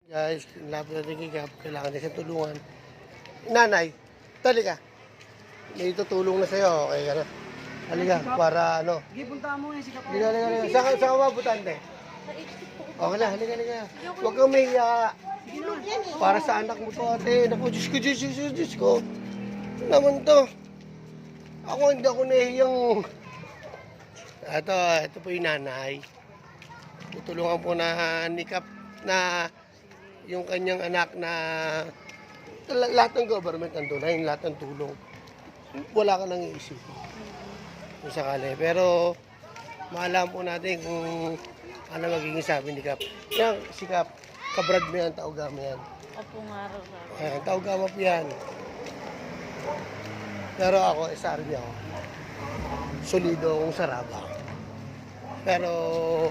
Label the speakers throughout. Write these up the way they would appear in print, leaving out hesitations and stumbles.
Speaker 1: Guys, lapit natin kay Gab, kailangan din siya tulungan. Nanay, tali ka. May tutulong na sa'yo, okay ka na. Halika, para ano.
Speaker 2: Sige, punta mo eh, sikap.
Speaker 1: Halika. Saan ka mabutante? Okay na, halika. Huwag kang mahiya. Para sa anak mo to, ate. Naku, Diyos ko. Ano naman to? Ako hindi ako nahihiyang. Ito po yung nanay. Tutulungan po na ni Kap na yung kanyang anak na lahat ng government nandun na, yung lahat ng tulong. Wala ka nang iisip. Kung sakali. Pero maalam po natin kung ano magiging sabi ni Kap. Yan, si Kap, kabrad mo yan, taugama yan.
Speaker 3: Opo nga raw.
Speaker 1: Ayan, taugama po yan. Pero ako, isa rin ako. Solido akong saraba. Pero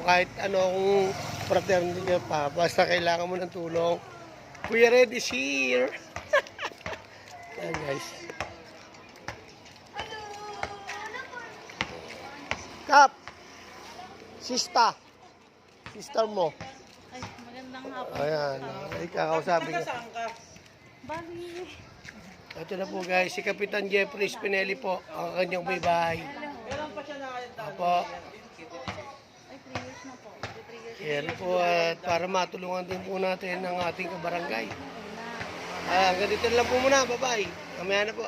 Speaker 1: kahit anong fraternity ka pa, basta kailangan mo ng tulong, Kuya Red is here. Ayan guys. Kap! Sister mo.
Speaker 3: Ay, magandang hapon.
Speaker 1: Ayan, kakausapin niya.
Speaker 3: Bali.
Speaker 1: Ito na po guys, si Kapitan Jeffrey Spinelli po, ang kanyang bye-bye. Apo.
Speaker 3: Ay, 3 years na po. 3 years.
Speaker 1: Yan po at para matulungan din po natin ang ating kabarangay. Ganito lang po muna, bye-bye. Kamaya na po.